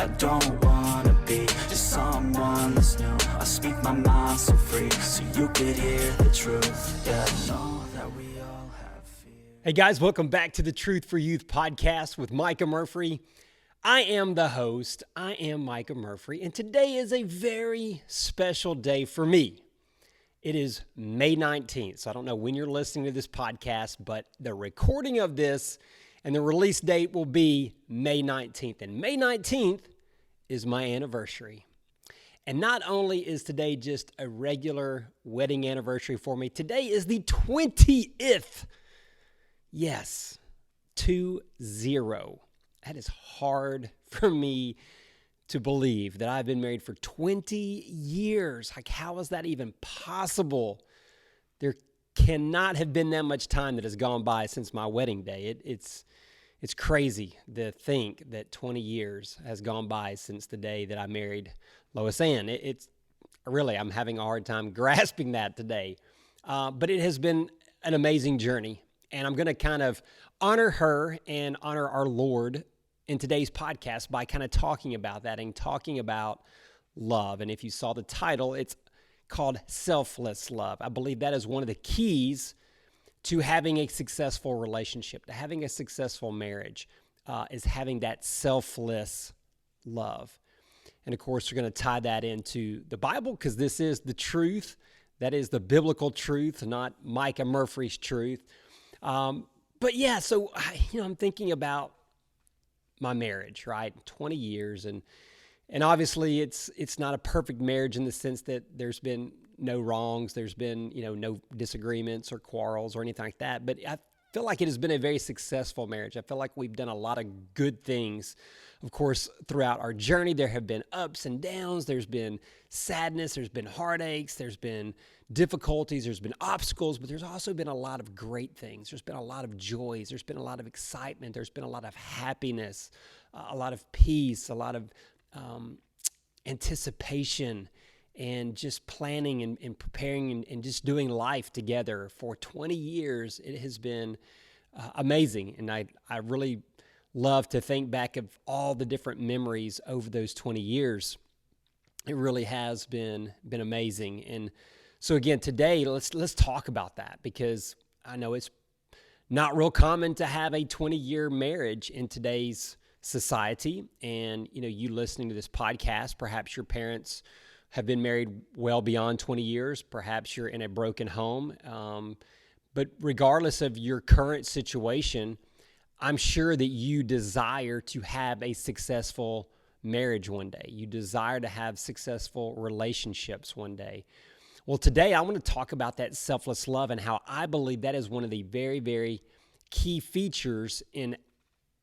I don't wanna be just someone that's new. I speak my mind so free, so you could hear the truth. Yeah, I know that we all have fear. Hey guys, welcome back to the Truth for Youth podcast with Micah Murphy. I am the host. I am Micah Murphy, and today is a very special day for me. It is May 19th, so I don't know when you're listening to this podcast, but the recording of this and the release date will be May 19th, and May 19th is my anniversary. And not only is today just a regular wedding anniversary for me, today is the 20th. Yes, 20. That is hard for me to believe that I've been married for 20 years. Like, how is that even possible? There cannot have been that much time that has gone by since my wedding day. It's crazy to think that 20 years has gone by since the day that I married Lois Ann. It's really, I'm having a hard time grasping that today. But it has been an amazing journey. And I'm going to kind of honor her and honor our Lord in today's podcast by kind of talking about that and talking about love. And if you saw the title, it's called Selfless Love. I believe that is one of the keys to having a successful relationship, to having a successful marriage, is having that selfless love. And of course, we're going to tie that into the Bible because this is the truth. That is the biblical truth, not Micah Murphy's truth. But yeah, so I'm thinking about my marriage, right? 20 years, and obviously it's not a perfect marriage in the sense that there's been no wrongs, there's been no disagreements or quarrels or anything like that. But I feel like it has been a very successful marriage. I feel like we've done a lot of good things. Of course, throughout our journey, there have been ups and downs. There's been sadness. There's been heartaches. There's been difficulties. There's been obstacles. But there's also been a lot of great things. There's been a lot of joys. There's been a lot of excitement. There's been a lot of happiness, a lot of peace, a lot of anticipation, and just planning and preparing and just doing life together for 20 years. It has been amazing. And I really love to think back of all the different memories over those 20 years. It really has been amazing. And so again, today, let's talk about that, because I know it's not real common to have a 20-year marriage in today's society. And, you listening to this podcast, perhaps your parents have been married well beyond 20 years. Perhaps you're in a broken home. But regardless of your current situation, I'm sure that you desire to have a successful marriage one day. You desire to have successful relationships one day. Well, today I want to talk about that selfless love and how I believe that is one of the very, very key features in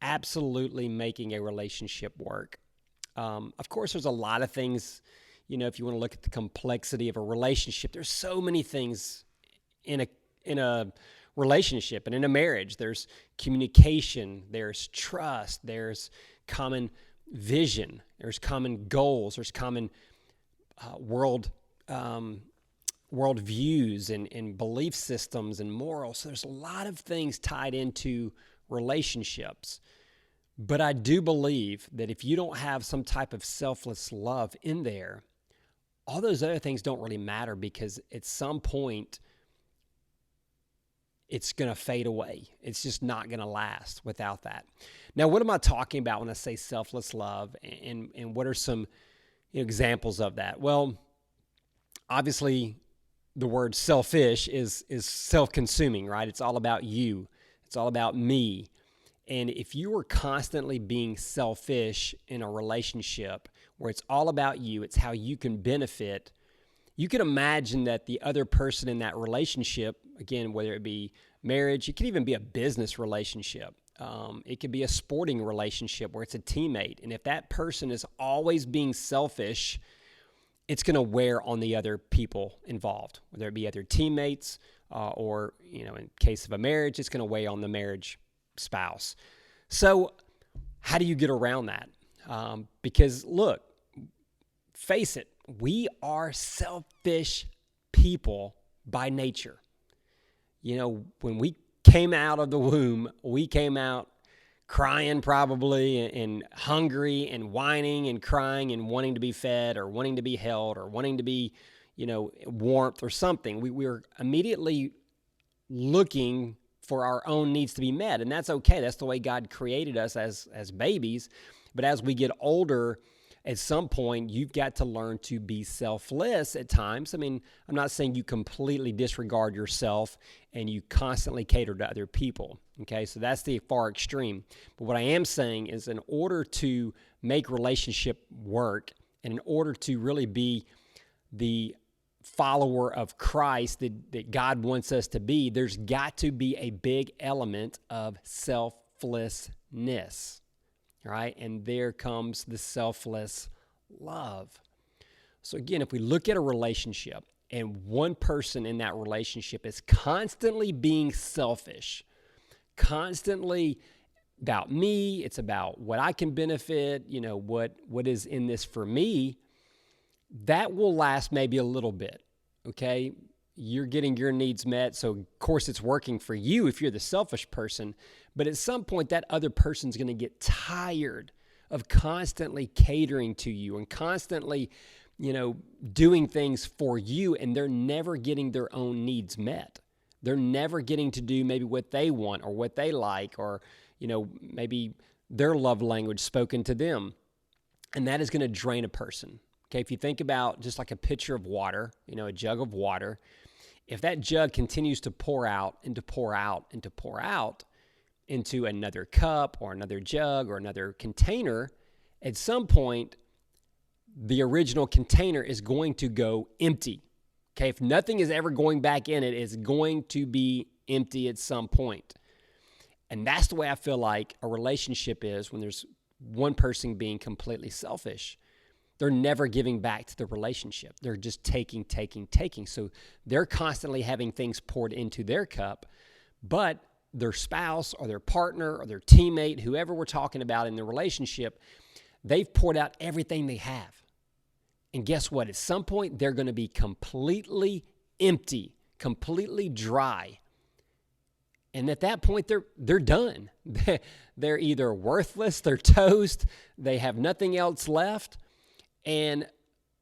absolutely making a relationship work. Of course, there's a lot of things, if you want to look at the complexity of a relationship, there's so many things in a relationship and in a marriage. There's communication, there's trust, there's common vision, there's common goals, there's common world views and belief systems and morals. So there's a lot of things tied into relationships. But I do believe that if you don't have some type of selfless love in there, all those other things don't really matter, because at some point it's going to fade away. It's just not going to last without that. Now, what am I talking about when I say selfless love, and what are some examples of that? Well, obviously, the word selfish is self-consuming, right? It's all about you. It's all about me. And if you are constantly being selfish in a relationship where it's all about you, it's how you can benefit, you can imagine that the other person in that relationship, again, whether it be marriage, it could even be a business relationship. It could be a sporting relationship where it's a teammate. And if that person is always being selfish, it's going to wear on the other people involved, whether it be other teammates or, in case of a marriage, it's going to weigh on the marriage spouse. So how do you get around that? Because look, face it, we are selfish people by nature. When we came out of the womb, we came out crying probably and hungry and whining and crying and wanting to be fed or wanting to be held or wanting to be, warmth or something. We're immediately looking for our own needs to be met. And that's okay. That's the way God created us as babies. But as we get older, at some point, you've got to learn to be selfless at times. I mean, I'm not saying you completely disregard yourself and you constantly cater to other people. Okay, so that's the far extreme. But what I am saying is in order to make relationship work and in order to really be the follower of Christ that God wants us to be, there's got to be a big element of selflessness. Right? And there comes the selfless love. So again, if we look at a relationship and one person in that relationship is constantly being selfish, constantly about me, it's about what I can benefit, what is in this for me, that will last maybe a little bit, okay? You're getting your needs met, so of course it's working for you if you're the selfish person, but at some point that other person's going to get tired of constantly catering to you and constantly, doing things for you, and they're never getting their own needs met. They're never getting to do maybe what they want or what they like or, maybe their love language spoken to them, and that is going to drain a person. Okay, if you think about just like a pitcher of water, a jug of water, if that jug continues to pour out and to pour out and to pour out into another cup or another jug or another container, at some point, the original container is going to go empty. Okay, if nothing is ever going back in it, it's going to be empty at some point. And that's the way I feel like a relationship is when there's one person being completely selfish. They're never giving back to the relationship. They're just taking. So they're constantly having things poured into their cup, but their spouse or their partner or their teammate, whoever we're talking about in the relationship, they've poured out everything they have. And guess what? At some point, they're going to be completely empty, completely dry. And at that point, they're done. They're either worthless, they're toast, they have nothing else left. And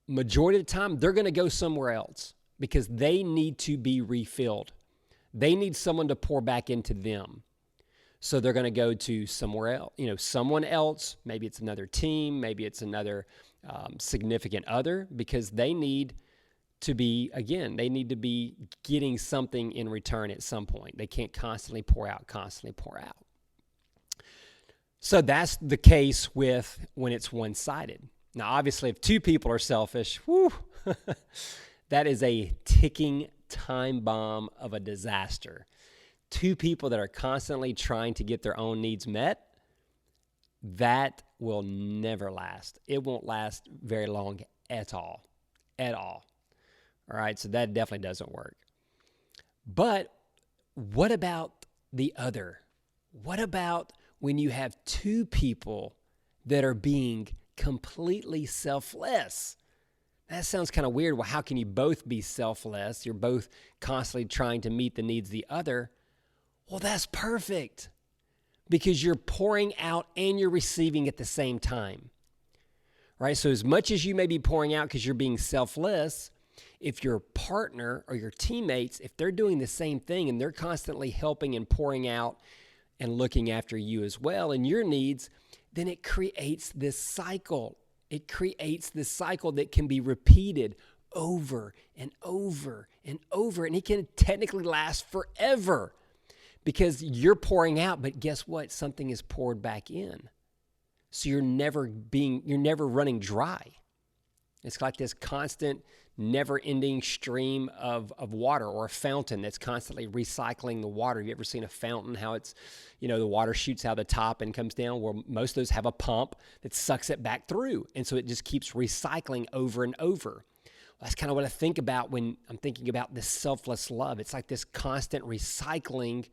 majority of the time, they're going to go somewhere else because they need to be refilled. They need someone to pour back into them. So they're going to go to somewhere else, someone else. Maybe it's another team. Maybe it's another significant other because they need to be getting something in return at some point. They can't constantly pour out. So that's the case with when it's one-sided. Now, obviously, if two people are selfish, that is a ticking time bomb of a disaster. Two people that are constantly trying to get their own needs met, that will never last. It won't last very long at all. All right, so that definitely doesn't work. But what about the other? What about when you have two people that are being completely selfless? That sounds kind of weird. Well, how can you both be selfless? You're both constantly trying to meet the needs of the other. Well, that's perfect because you're pouring out and you're receiving at the same time, right? So as much as you may be pouring out because you're being selfless, if your partner or your teammates, if they're doing the same thing and they're constantly helping and pouring out and looking after you as well and your needs, then it creates this cycle. It creates this cycle that can be repeated over and over and over, and it can technically last forever because you're pouring out, but guess what? Something is poured back in. So you're never running dry. It's like this constant, never-ending stream of water or a fountain that's constantly recycling the water. You ever seen a fountain, how it's, the water shoots out of the top and comes down? Well, most of those have a pump that sucks it back through. And so it just keeps recycling over and over. Well, that's kind of what I think about when I'm thinking about this selfless love. It's like this constant recycling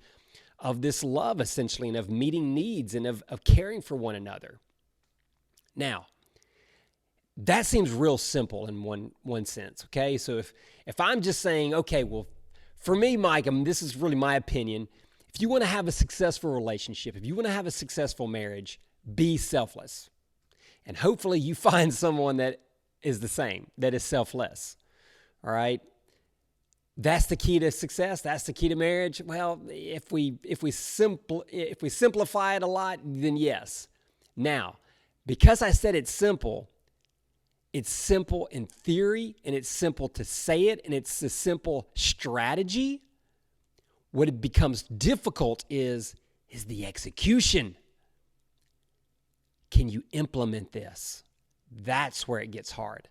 of this love, essentially, and of meeting needs and of caring for one another. Now, that seems real simple in one sense, okay? So if I'm just saying, okay, well, for me, Mike, this is really my opinion. If you want to have a successful relationship, if you want to have a successful marriage, be selfless. And hopefully you find someone that is the same, that is selfless. All right? That's the key to success. That's the key to marriage. Well, if we simplify it a lot, then yes. Now, because I said it's simple in theory, and it's simple to say it, and it's a simple strategy. What it becomes difficult is the execution. Can you implement this? That's where it gets hard.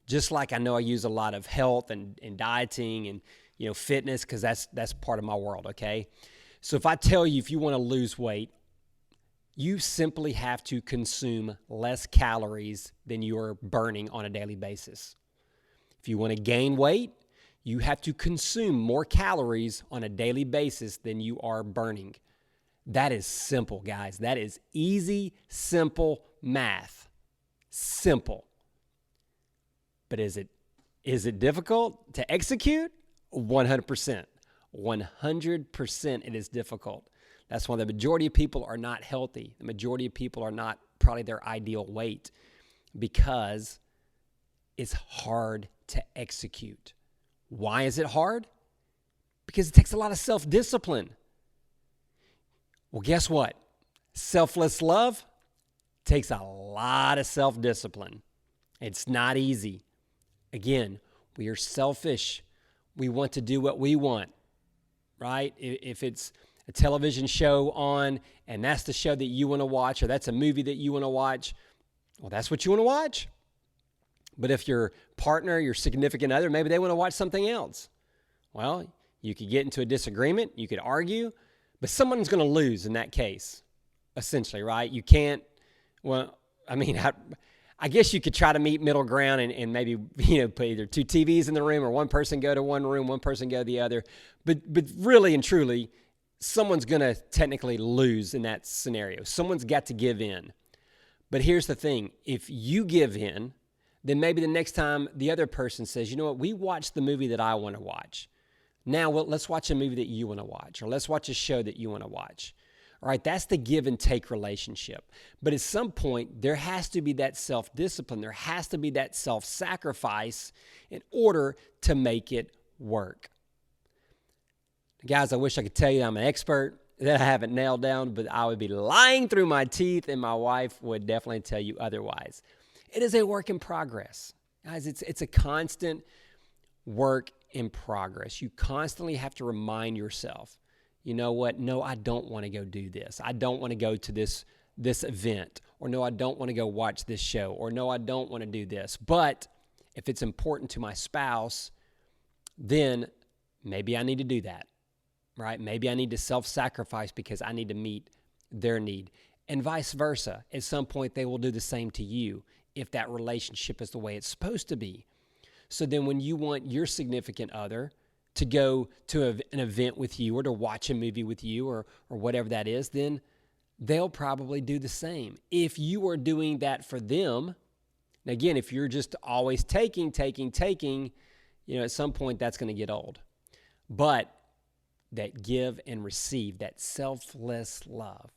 Just like I know I use a lot of health and dieting and fitness, because that's part of my world, okay? So if I tell you, if you want to lose weight, you simply have to consume less calories than you're burning on a daily basis. If you want to gain weight, you have to consume more calories on a daily basis than you are burning. That is simple, guys. That is easy, simple math. Simple. But is it difficult to execute? 100%. 100% it is difficult. That's why the majority of people are not healthy. The majority of people are not probably their ideal weight, because it's hard to execute. Why is it hard? Because it takes a lot of self-discipline. Well, guess what? Selfless love takes a lot of self-discipline. It's not easy. Again, we are selfish. We want to do what we want, right? If it's a television show on and that's the show that you want to watch, or that's a movie that you want to watch, well, that's what you want to watch. But if your partner, your significant other, maybe they want to watch something else, well, you could get into a disagreement, you could argue, but someone's going to lose in that case, essentially, right? You can't, well, I mean, I guess you could try to meet middle ground and maybe, put either two TVs in the room, or one person go to one room, one person go to the other. But really and truly, someone's going to technically lose in that scenario. Someone's got to give in. But here's the thing. If you give in, then maybe the next time the other person says, you know what, we watched the movie that I want to watch. Now, let's watch a movie that you want to watch, or let's watch a show that you want to watch. All right, that's the give and take relationship. But at some point, there has to be that self-discipline. There has to be that self-sacrifice in order to make it work. Guys, I wish I could tell you I'm an expert, that I haven't nailed down, but I would be lying through my teeth, and my wife would definitely tell you otherwise. It is a work in progress. Guys, it's a constant work in progress. You constantly have to remind yourself, you know what? No, I don't want to go do this. I don't want to go to this event. Or no, I don't want to go watch this show. Or no, I don't want to do this. But if it's important to my spouse, then maybe I need to do that, right? Maybe I need to self-sacrifice because I need to meet their need. And vice versa. At some point, they will do the same to you if that relationship is the way it's supposed to be. So then when you want your significant other to go to an event with you, or to watch a movie with you, or whatever that is, then they'll probably do the same. If you are doing that for them, and again, if you're just always taking, at some point that's going to get old. But that give and receive, that selfless love,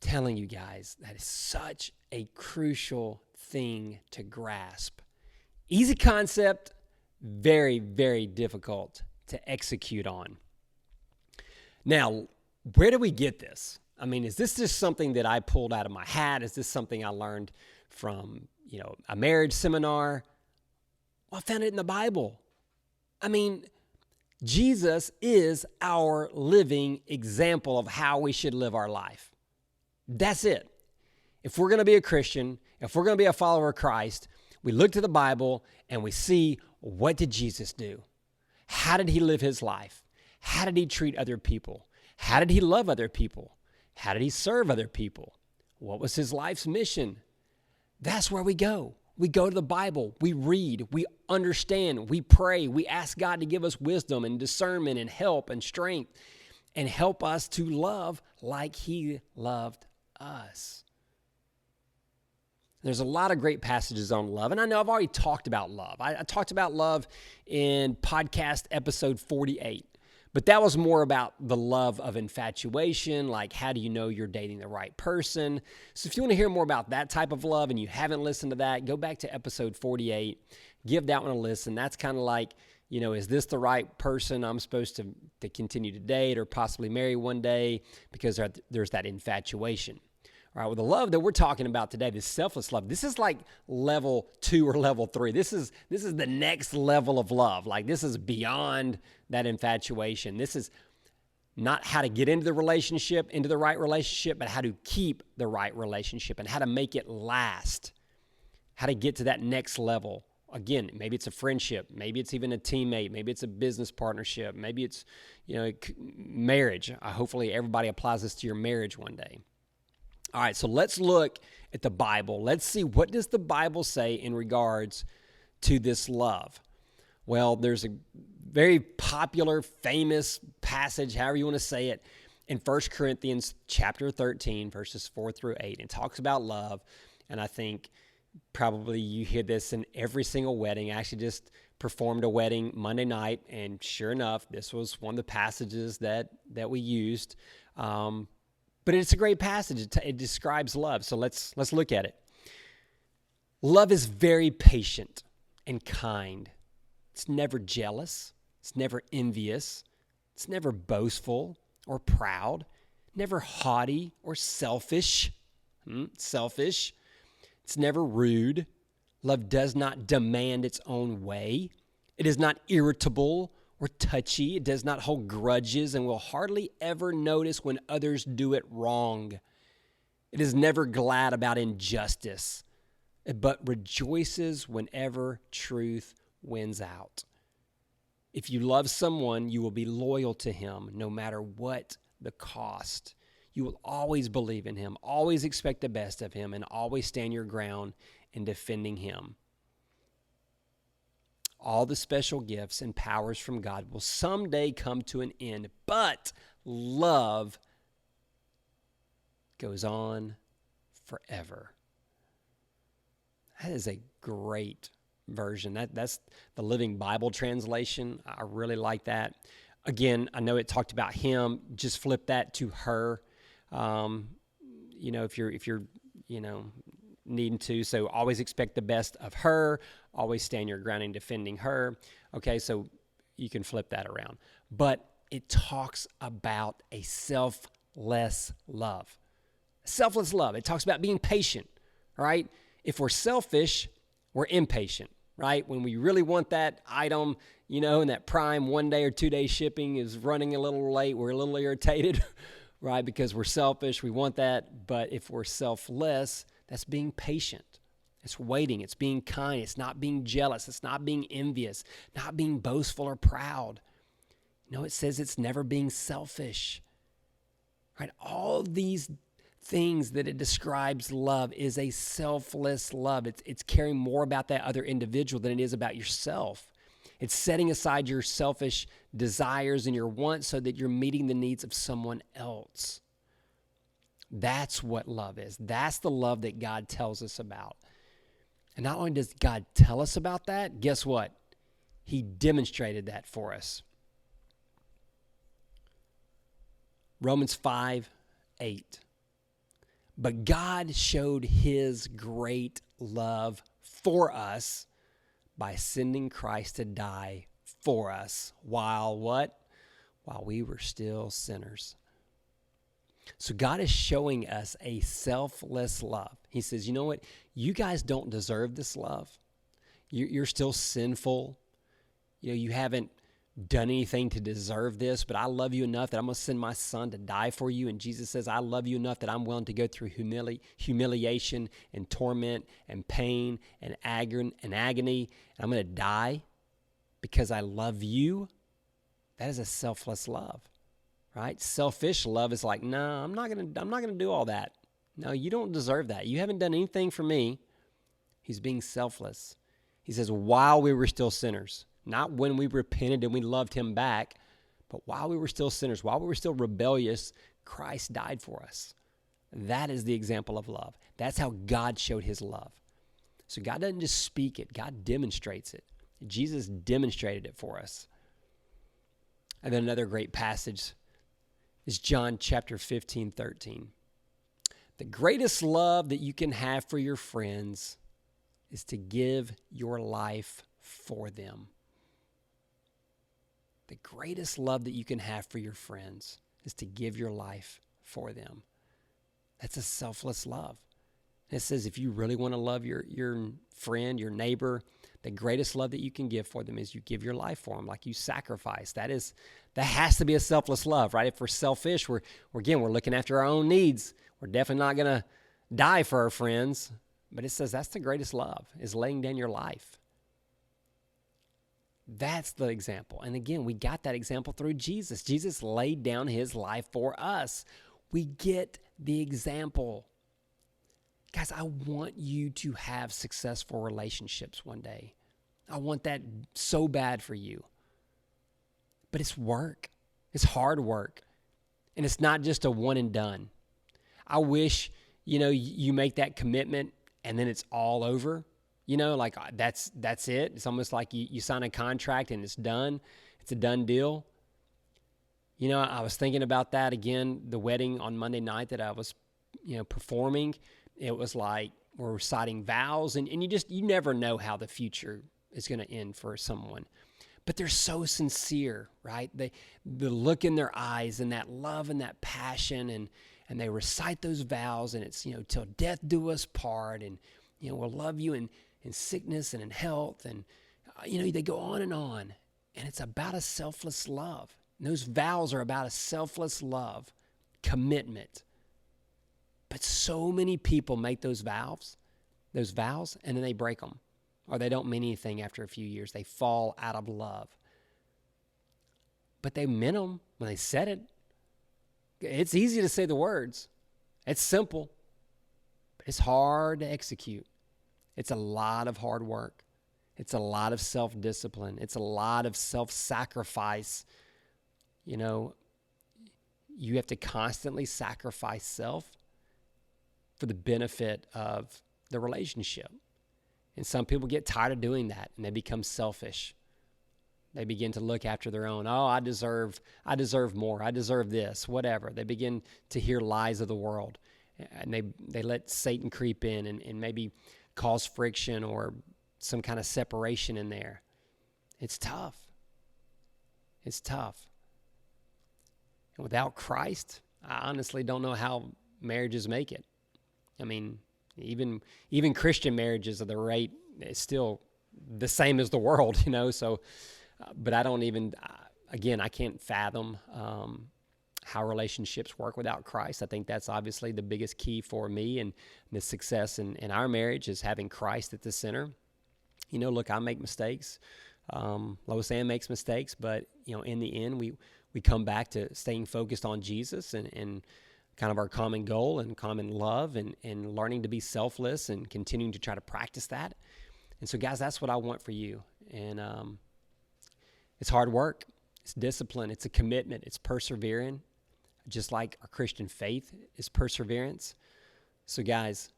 telling you guys, that is such a crucial thing to grasp. Easy concept, very, very difficult to execute on. Now, where do we get this? I mean, is this just something that I pulled out of my hat? Is this something I learned from, a marriage seminar? Well, I found it in the Bible. I mean, Jesus is our living example of how we should live our life. That's it. If we're going to be a Christian, if we're going to be a follower of Christ, we look to the Bible and we see, what did Jesus do? How did he live his life? How did he treat other people? How did he love other people? How did he serve other people? What was his life's mission? That's where we go. We go to the Bible. We read. We understand. We pray. We ask God to give us wisdom and discernment and help and strength, and help us to love like he loved us. There's a lot of great passages on love, and I know I've already talked about love. I talked about love in podcast episode 48, But that was more about the love of infatuation, like how do you know you're dating the right person? So if you want to hear more about that type of love and you haven't listened to that, go back to episode 48, give that one a listen. That's kind of like, is this the right person I'm supposed to continue to date or possibly marry one day? Because there's that infatuation. All right, well, the love that we're talking about today, this selfless love, this is like level 2 or level 3. This is the next level of love. Like this is beyond that infatuation. This is not how to get into the right relationship, but how to keep the right relationship and how to make it last, how to get to that next level. Again, maybe it's a friendship, maybe it's even a teammate, maybe it's a business partnership, maybe it's, marriage. Hopefully everybody applies this to your marriage one day. All right, so let's look at the Bible. Let's see, what does the Bible say in regards to this love? Well, there's a very popular, famous passage, however you want to say it, in 1 Corinthians chapter 13, verses 4 through 8. It talks about love, and I think probably you hear this in every single wedding. I actually just performed a wedding Monday night, and sure enough, this was one of the passages that we used. But it's a great passage. It describes love. So let's look at it. Love is very patient and kind. It's never jealous. It's never envious. It's never boastful or proud. Never haughty or selfish. Selfish. It's never rude. Love does not demand its own way. It is not irritable or touchy. It does not hold grudges and will hardly ever notice when others do it wrong. It is never glad about injustice, but rejoices whenever truth wins out. If you love someone, you will be loyal to him no matter what the cost. You will always believe in him, always expect the best of him, and always stand your ground in defending him. All the special gifts and powers from God will someday come to an end, but love goes on forever. That is a great version. That's the Living Bible translation. I really like that. Again, I know it talked about him. Just flip that to her. If you're needing to. So always expect the best of her. Always stand your ground in defending her. Okay, so you can flip that around. But it talks about a selfless love. Selfless love. It talks about being patient, right? If we're selfish, we're impatient, right? When we really want that item, and that Prime 1 day or 2 day shipping is running a little late, we're a little irritated, right? Because we're selfish, we want that. But if we're selfless, that's being patient. It's waiting. It's being kind. It's not being jealous. It's not being envious, not being boastful or proud. It says it's never being selfish, right? All these things that it describes love is a selfless love. It's caring more about that other individual than it is about yourself. It's setting aside your selfish desires and your wants so that you're meeting the needs of someone else. That's what love is. That's the love that God tells us about. And not only does God tell us about that, guess what? He demonstrated that for us. Romans 5:8. But God showed his great love for us by sending Christ to die for us. While what? While we were still sinners. So God is showing us a selfless love. He says, you know what? You guys don't deserve this love. You're still sinful. You haven't done anything to deserve this, but I love you enough that I'm going to send my son to die for you. And Jesus says, I love you enough that I'm willing to go through humiliation and torment and pain and agony. And I'm going to die because I love you. That is a selfless love. Right? Selfish love is like, no, I'm not gonna do all that. No, you don't deserve that. You haven't done anything for me. He's being selfless. He says, while we were still sinners, not when we repented and we loved him back, but while we were still sinners, while we were still rebellious, Christ died for us. That is the example of love. That's how God showed his love. So God doesn't just speak it, God demonstrates it. Jesus demonstrated it for us. And then another great passage is John chapter 15:13. The greatest love that you can have for your friends is to give your life for them. The greatest love that you can have for your friends is to give your life for them. That's a selfless love. It says if you really want to love your friend, your neighbor, the greatest love that you can give for them is you give your life for them, like you sacrifice. That has to be a selfless love, right? If we're selfish, we're looking after our own needs. We're definitely not going to die for our friends. But it says that's the greatest love, is laying down your life. That's the example. And again, we got that example through Jesus. Jesus laid down his life for us. We get the example. Guys, I want you to have successful relationships one day. I want that so bad for you. But it's work. It's hard work. And it's not just a one and done. I wish, you make that commitment and then it's all over. Like that's it. It's almost like you sign a contract and it's done. It's a done deal. I was thinking about that again, the wedding on Monday night that I was, performing. It was like we're reciting vows, and you never know how the future is going to end for someone. But they're so sincere, right? The look in their eyes and that love and that passion, and they recite those vows, and it's, till death do us part, and, we'll love you in sickness and in health, and, they go on, and it's about a selfless love. And those vows are about a selfless love, commitment. But so many people make those vows, and then they break them, or they don't mean anything after a few years. They fall out of love. But they meant them when they said it. It's easy to say the words. It's simple, but it's hard to execute. It's a lot of hard work. It's a lot of self-discipline. It's a lot of self-sacrifice. You have to constantly sacrifice self for the benefit of the relationship. And some people get tired of doing that, and they become selfish. They begin to look after their own. Oh, I deserve more. I deserve this, whatever. They begin to hear lies of the world, and they let Satan creep in and maybe cause friction or some kind of separation in there. It's tough. It's tough. And without Christ, I honestly don't know how marriages make it. I mean, even Christian marriages at the rate is still the same as the world, so, but I don't even, again, I can't fathom how relationships work without Christ. I think that's obviously the biggest key for me and the success in our marriage is having Christ at the center. Look, I make mistakes. Lois Ann makes mistakes, but, in the end, we come back to staying focused on Jesus and kind of our common goal and common love and learning to be selfless and continuing to try to practice that. And so, guys, that's what I want for you. And it's hard work. It's discipline. It's a commitment. It's persevering, just like our Christian faith is perseverance. So, guys,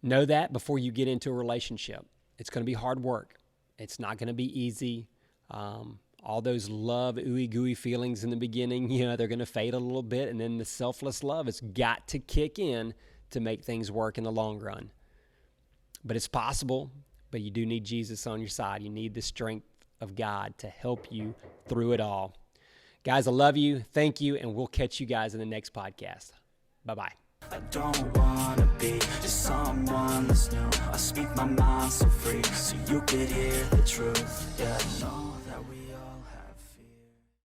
know that before you get into a relationship. It's going to be hard work. It's not going to be easy. All those love, ooey gooey feelings in the beginning, they're going to fade a little bit. And then the selfless love has got to kick in to make things work in the long run. But it's possible, but you do need Jesus on your side. You need the strength of God to help you through it all. Guys, I love you. Thank you. And we'll catch you guys in the next podcast. Bye-bye. I don't wanna be just someone that's new. I speak my mind so free, so you could hear the truth. Yeah, no.